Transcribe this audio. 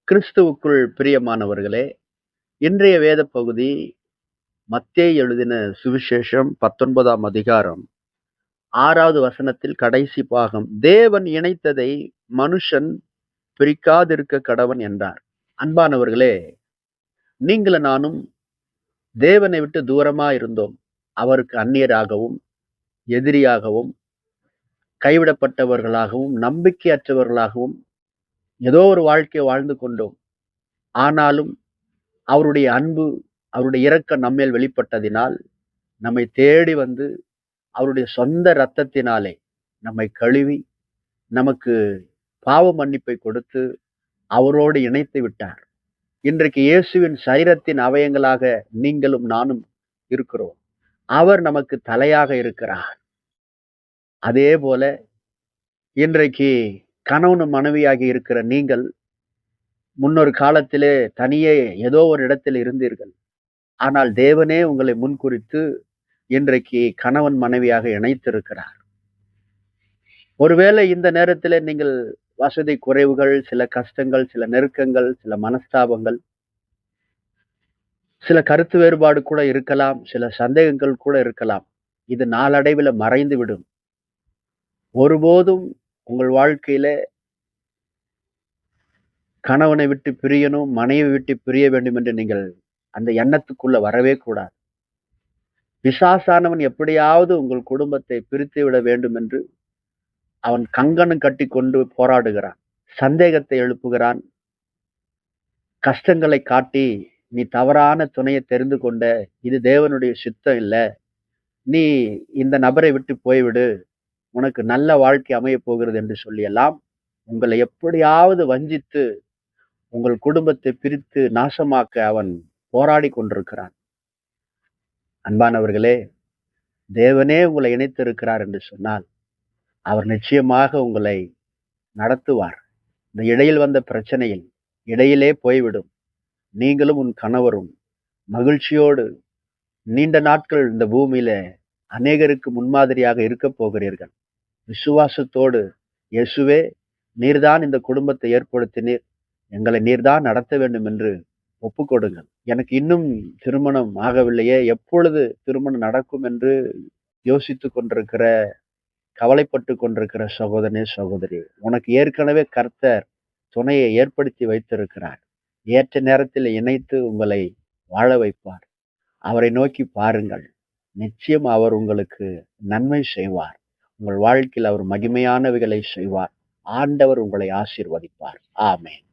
கிறிஸ்துவுக்குள் பிரியமானவர்களே, இன்றைய வேத பகுதி மத்தேயு எழுதின சுவிசேஷம் 19ஆம் அதிகாரம் 6வது வசனத்தில் கடைசி பாகம். தேவன் இணைத்ததை மனுஷன் பிரிக்காதிருக்க கடவன் என்றார். அன்பானவர்களே, நீங்களும் நானும் தேவனை விட்டு தூரமா இருந்தோம். அவருக்கு அந்நியராகவும், எதிரியாகவும், கைவிடப்பட்டவர்களாகவும், நம்பிக்கையற்றவர்களாகவும் ஏதோ ஒரு வாழ்க்கையை வாழ்ந்து கொண்டோம். ஆனாலும் அவருடைய அன்பு, அவருடைய இரக்கம் நம்மேல் வெளிப்பட்டதினால், நம்மை தேடி வந்து அவருடைய சொந்த இரத்தத்தினாலே நம்மை கழுவி, நமக்கு பாவ மன்னிப்பை கொடுத்து, அவரோடு இணைத்து விட்டார். இன்றைக்கு இயேசுவின் சரீரத்தின் அவயங்களாக நீங்களும் நானும் இருக்கிறோம். அவர் நமக்கு தலையாக இருக்கிறார். அதேபோல இன்றைக்கு கணவனும் மனைவியாகி இருக்கிற நீங்கள், முன்னொரு காலத்திலே தனியே ஏதோ ஒரு இடத்தில் இருந்தீர்கள். ஆனால் தேவனே உங்களை முன்குறித்து இன்றைக்கு கணவன் மனைவியாக இணைத்திருக்கிறார். ஒருவேளை இந்த நேரத்திலே நீங்கள் வசதி குறைவுகள், சில கஷ்டங்கள், சில நெருக்கங்கள், சில மனஸ்தாபங்கள், சில கருத்து வேறுபாடு கூட இருக்கலாம், சில சந்தேகங்கள் கூட இருக்கலாம். இது நாளடைவில மறைந்து விடும். ஒருபோதும் உங்கள் வாழ்க்கையில கணவனை விட்டு பிரியணும், மனைவி விட்டு பிரிய வேண்டும் என்று நீங்கள் அந்த எண்ணத்துக்குள்ள வரவே கூடாது. பிசாசானவன் எப்படியாவது உங்கள் குடும்பத்தை பிரித்து விட வேண்டும் என்று அவன் கங்கணம் கட்டிக்கொண்டு போராடுகிறான். சந்தேகத்தை எழுப்புகிறான். கஷ்டங்களை காட்டி, நீ தவறான துணையை தெரிந்து கொண்ட, இது தேவனுடைய சித்தம் இல்ல, நீ இந்த நபரை விட்டு போய்விடு, உனக்கு நல்ல வாழ்க்கை அமையப் போகிறது என்று சொல்லியெல்லாம் உங்களை எப்படியாவது வஞ்சித்து உங்கள் குடும்பத்தை பிரித்து நாசமாக்க அவன் போராடி கொண்டிருக்கிறான். அன்பானவர்களே, தேவனே உங்களை இணைத்திருக்கிறார் என்று சொன்னால் அவர் நிச்சயமாக உங்களை நடத்துவார். இந்த இடையில் வந்த பிரச்சனையில் இடையிலே போய்விடும். நீங்களும் உன் கணவரும் மகிழ்ச்சியோடு நீண்ட நாட்கள் இந்த பூமியில அநேகருக்கு முன்மாதிரியாக இருக்க போகிறீர்கள். விசுவாசத்தோடு, இயேசுவே, நீர்தான் இந்த குடும்பத்தை ஏற்படுத்தினீர், எங்களை நீர்தான் நடத்த வேண்டும் என்று ஒப்புக்கொடுங்கள். எனக்கு இன்னும் திருமணம் ஆகவில்லையே, எப்பொழுது திருமணம் நடக்கும் என்று யோசித்துக் கொண்டிருக்கிற, கவலைப்பட்டு கொண்டிருக்கிற சகோதரனே, சகோதரி, உனக்கு ஏற்கனவே கர்த்தர் துணையை ஏற்படுத்தி வைத்திருக்கிறார். ஏற்ற நேரத்தில் இணைத்து உங்களை வாழ வைப்பார். அவரை நோக்கி பாருங்கள். நிச்சயம் அவர் உங்களுக்கு நன்மை செய்வார். உங்கள் வாழ்க்கையில் அவர் மகிமையானவைகளை செய்வார். ஆண்டவர் உங்களை ஆசீர்வதிப்பார். ஆமென்.